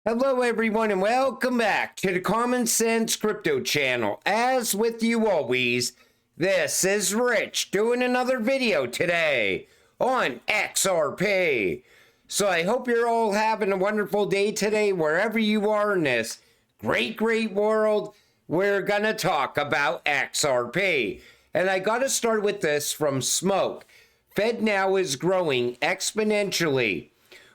Hello everyone and welcome back to the Common Sense Crypto channel. As with you always, this is Rich doing another video today on XRP. So I hope you're all having a wonderful day today wherever you are in this great world. We're gonna talk about XRP. And I gotta start with this from Smoke. Fed now is growing exponentially,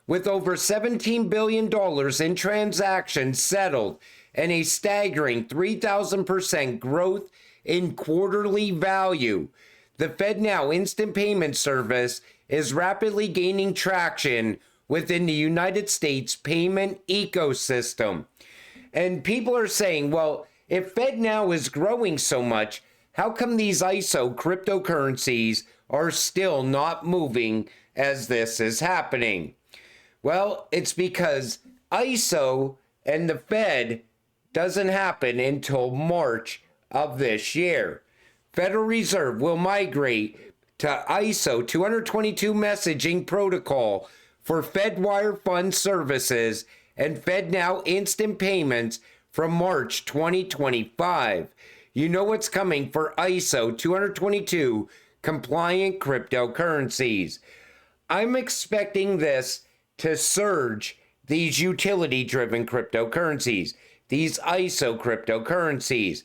with over $17 billion in transactions settled and a staggering 3,000% growth in quarterly value. The FedNow instant payment service is rapidly gaining traction within the United States payment ecosystem. And people are saying, well, if FedNow is growing so much, how come these ISO cryptocurrencies are still not moving as this is happening? Well, it's because ISO and the Fed doesn't happen until March of this year. Federal Reserve will migrate to ISO 222 messaging protocol for FedWire fund services and FedNow instant payments from March 2025. You know what's coming for ISO 222 compliant cryptocurrencies. I'm expecting this to surge these utility-driven cryptocurrencies, these ISO cryptocurrencies.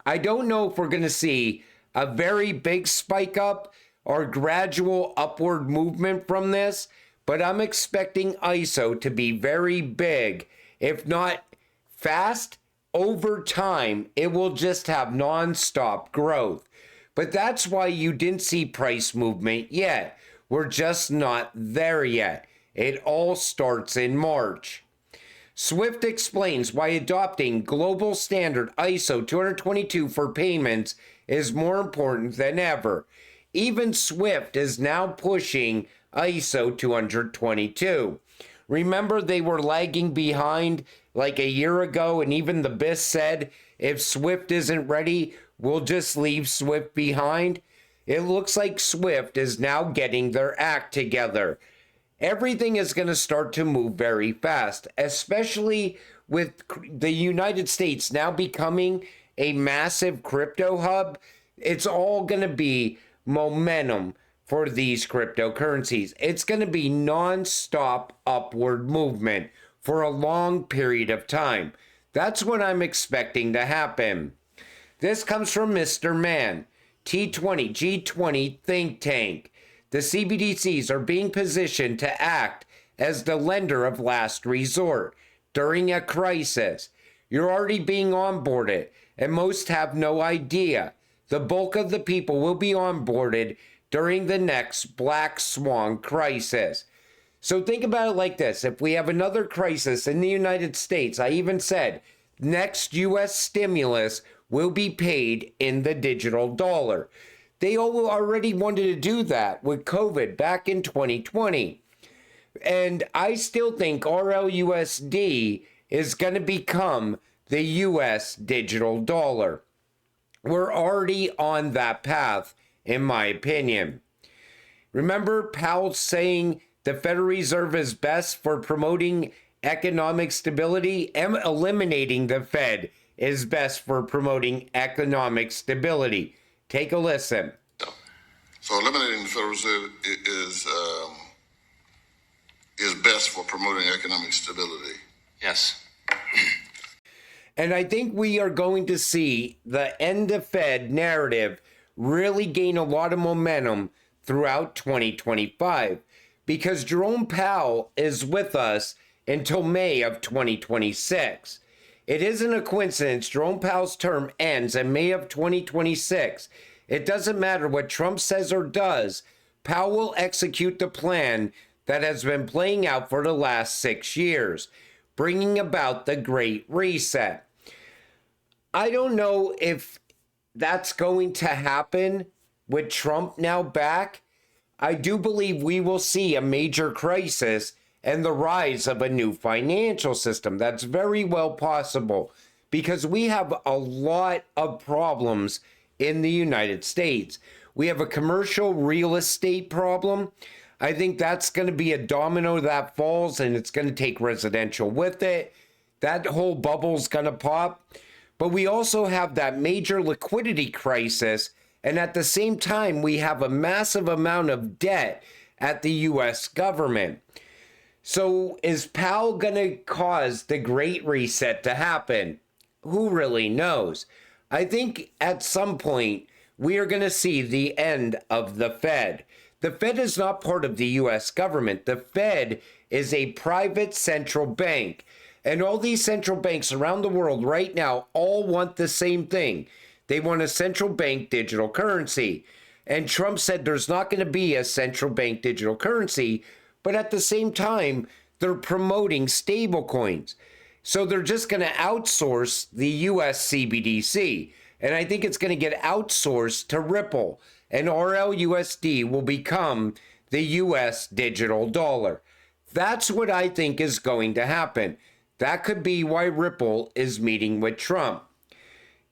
I don't know if we're going to see a very big spike up or gradual upward movement from this, but I'm expecting ISO to be very big. If not fast, over time, it will just have non-stop growth. But that's why you didn't see price movement yet. We're just not there yet. It all starts in March. Swift explains why adopting global standard ISO 222 for payments is more important than ever. Even Swift is now pushing ISO 222. Remember, they were lagging behind like a year ago, and even the BIS said, if Swift isn't ready, we'll just leave Swift behind. It looks like Swift is now getting their act together. Everything is going to start to move very fast, especially with the United States now becoming a massive crypto hub. It's all going to be momentum for these cryptocurrencies. It's going to be non-stop upward movement for a long period of time. That's what I'm expecting to happen. This comes from Mr. Man, T20, G20 think tank. The CBDCs are being positioned to act as the lender of last resort during a crisis. You're already being onboarded, and most have no idea. The bulk of the people will be onboarded during the next Black Swan crisis. So think about it like this. If we have another crisis in the United States, I even said next U.S. stimulus will be paid in the digital dollar. They already wanted to do that with COVID back in 2020. And I still think RLUSD is going to become the US digital dollar. We're already on that path, in my opinion. Remember Powell saying the Federal Reserve is best for promoting economic stability, and eliminating the Fed is best for promoting economic stability. Take a listen. So eliminating the Federal Reserve is best for promoting economic stability. Yes. And I think we are going to see the end of Fed narrative really gain a lot of momentum throughout 2025, because Jerome Powell is with us until May of 2026. It isn't a coincidence Jerome Powell's term ends in May of 2026. It doesn't matter what Trump says or does. Powell will execute the plan that has been playing out for the last 6 years, bringing about the Great Reset. I don't know if that's going to happen with Trump now back. I do believe we will see a major crisis and the rise of a new financial system. That's very well possible, because we have a lot of problems in the United States. We have a commercial real estate problem. I think that's going to be a domino that falls, and it's going to take residential with it. That whole bubble's going to pop. But we also have that major liquidity crisis, and at the same time, we have a massive amount of debt at the US government. So is Powell going to cause the Great Reset to happen? Who really knows? I think at some point we are going to see the end of the Fed. The Fed is not part of the US government. The Fed is a private central bank. And all these central banks around the world right now all want the same thing. They want a central bank digital currency. And Trump said there's not going to be a central bank digital currency, but at the same time, they're promoting stable coins. So they're just going to outsource the US CBDC. And I think it's going to get outsourced to Ripple. And RLUSD will become the US digital dollar. That's what I think is going to happen. That could be why Ripple is meeting with Trump.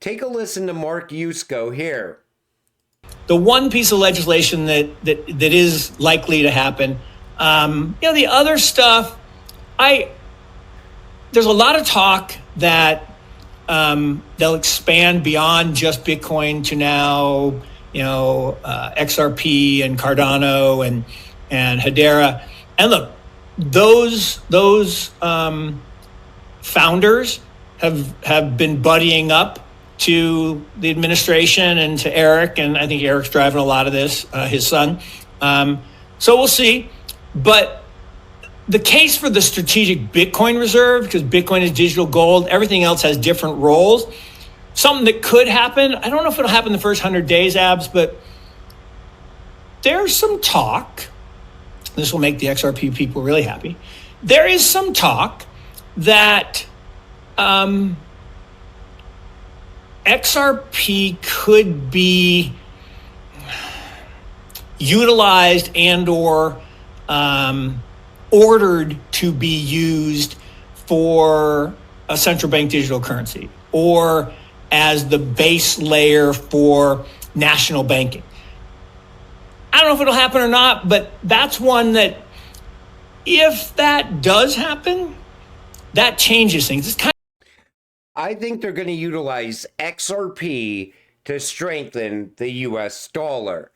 Take a listen to Mark Yusko here. The one piece of legislation that is likely to happen, the other stuff, there's a lot of talk that they'll expand beyond just Bitcoin to now, XRP and Cardano and Hedera. And look, those founders have been buddying up to the administration and to Eric, and I think Eric's driving a lot of this, his son. So we'll see. But the case for the strategic Bitcoin reserve, because Bitcoin is digital gold, everything else has different roles. Something that could happen, I don't know if it'll happen the first 100 days, Abs, but there's some talk. This will make the XRP people really happy. There is some talk that XRP could be utilized and or ordered to be used for a central bank digital currency or as the base layer for national banking. I don't know if it'll happen or not, but that's one that if that does happen, that changes things. It's kind I think they're going to utilize XRP to strengthen the US dollar.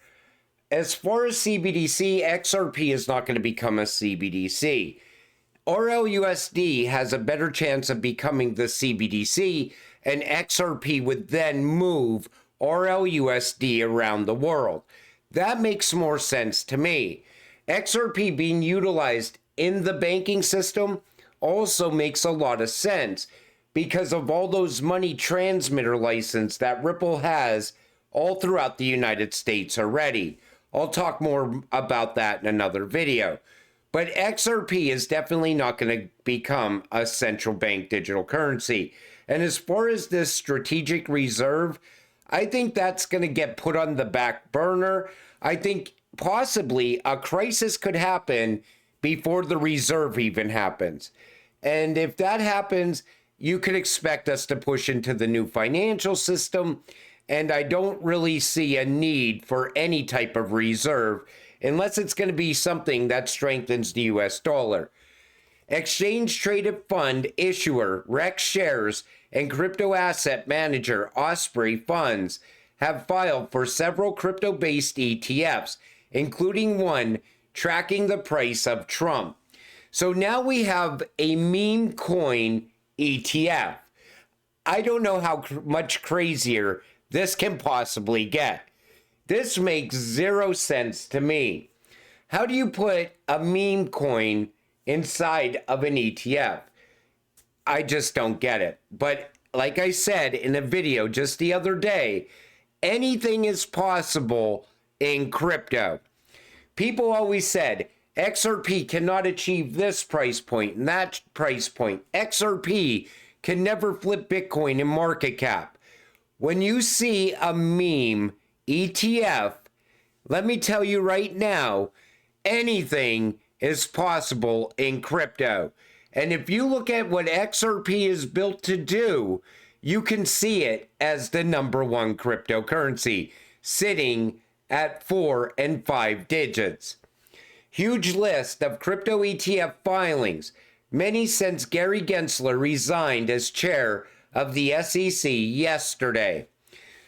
As far as CBDC, XRP is not going to become a CBDC. RLUSD has a better chance of becoming the CBDC, and XRP would then move RLUSD around the world. That makes more sense to me. XRP being utilized in the banking system also makes a lot of sense because of all those money transmitter license that Ripple has all throughout the United States already. I'll talk more about that in another video. But XRP is definitely not going to become a central bank digital currency. And as far as this strategic reserve, I think that's going to get put on the back burner. I think possibly a crisis could happen before the reserve even happens. And if that happens, you could expect us to push into the new financial system. And I don't really see a need for any type of reserve unless it's going to be something that strengthens the US dollar. Exchange Traded Fund issuer Rex Shares and crypto asset manager Osprey Funds have filed for several crypto-based ETFs, including one tracking the price of Trump. So now we have a meme coin ETF. I don't know how much crazier this can possibly get. This makes zero sense to me. How do you put a meme coin inside of an ETF? I just don't get it. But like I said in a video just the other day, anything is possible in crypto. People always said XRP cannot achieve this price point and that price point. XRP can never flip Bitcoin in market cap. When you see a meme ETF, let me tell you right now, anything is possible in crypto. And if you look at what XRP is built to do, you can see it as the #1 cryptocurrency, sitting at 4 and 5 digits. Huge list of crypto ETF filings, many since Gary Gensler resigned as chair of the SEC yesterday.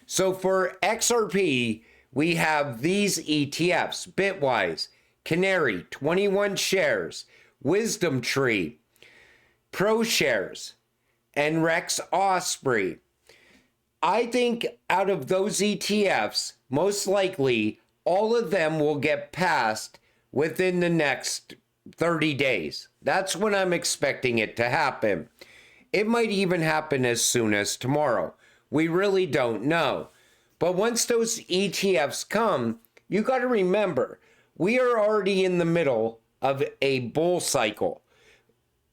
So for XRP, we have these ETFs: Bitwise, Canary, 21 shares, Wisdom Tree, ProShares, and Rex Osprey. I think out of those ETFs, most likely all of them will get passed within the next 30 days. That's when I'm expecting it to happen. It might even happen as soon as tomorrow. We really don't know. But once those ETFs come, you got to remember, we are already in the middle of a bull cycle.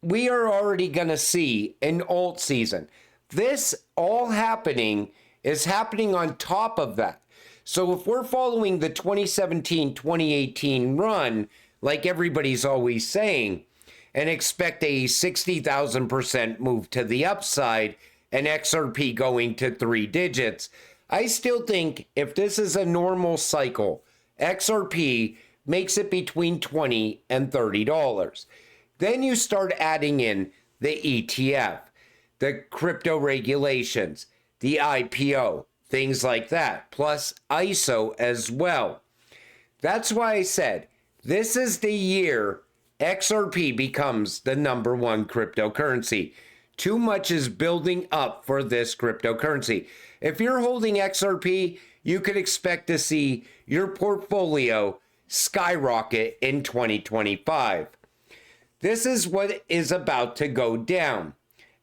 We are already going to see an alt season. This all is happening on top of that. So if we're following the 2017-2018 run, like everybody's always saying, and expect a 60,000% move to the upside and XRP going to 3 digits, I still think if this is a normal cycle, XRP makes it between $20 and $30. Then you start adding in the ETF, the crypto regulations, the IPO, things like that, plus ISO as well. That's why I said this is the year XRP becomes the #1 cryptocurrency. Too much is building up for this cryptocurrency. If you're holding XRP, you could expect to see your portfolio skyrocket in 2025. This is what is about to go down.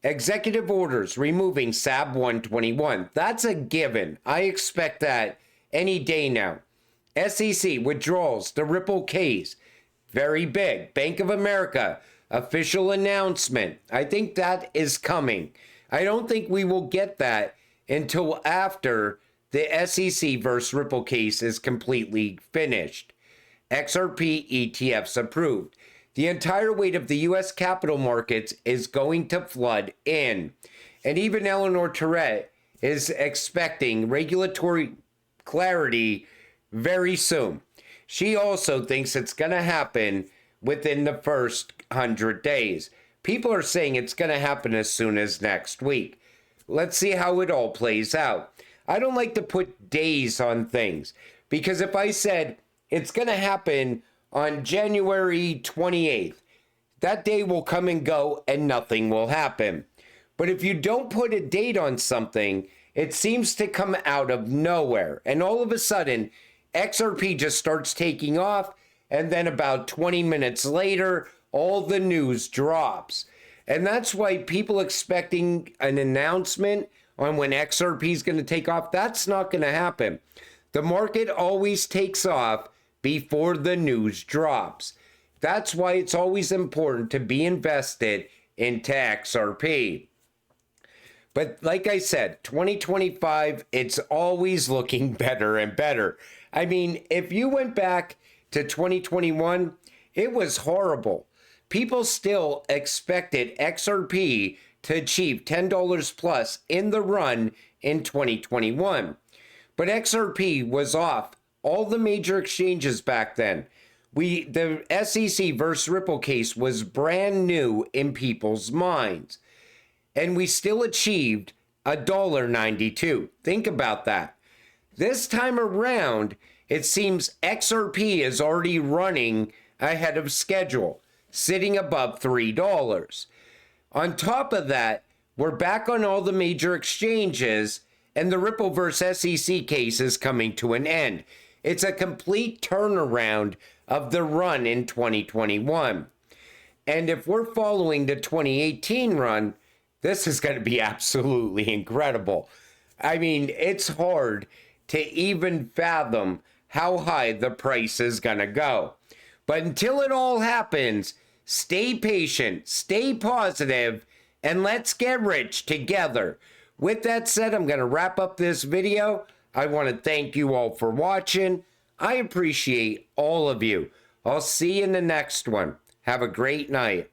Executive orders removing SAB 121. That's a given. I expect that any day now. SEC withdrawals the Ripple case. Very big. Bank of America, official announcement. I think that is coming. I don't think we will get that until after the SEC versus Ripple case is completely finished. XRP ETFs approved. The entire weight of the U.S. capital markets is going to flood in. And even Eleanor Tourette is expecting regulatory clarity very soon. She also thinks it's going to happen within the first 100 days. People are saying it's going to happen as soon as next week. Let's see how it all plays out. I don't like to put days on things, because if I said it's going to happen on January 28th, that day will come and go and nothing will happen. But if you don't put a date on something, it seems to come out of nowhere. And all of a sudden, XRP just starts taking off, and then about 20 minutes later, all the news drops. And that's why people expecting an announcement on when XRP is going to take off, that's not going to happen. The market always takes off before the news drops. That's why it's always important to be invested into XRP. But like I said, 2025, it's always looking better and better. I mean, if you went back to 2021, it was horrible. People still expected XRP to achieve $10 plus in the run in 2021. But XRP was off all the major exchanges back then. The SEC versus Ripple case was brand new in people's minds. And we still achieved $1.92. Think about that. This time around, it seems XRP is already running ahead of schedule, sitting above $3. On top of that, we're back on all the major exchanges, and the Ripple versus SEC case is coming to an end. It's a complete turnaround of the run in 2021. And if we're following the 2018 run, this is going to be absolutely incredible. I mean, it's hard to even fathom how high the price is going to go. But until it all happens, stay patient, stay positive, and let's get rich together. With that said, I'm going to wrap up this video. I want to thank you all for watching. I appreciate all of you. I'll see you in the next one. Have a great night.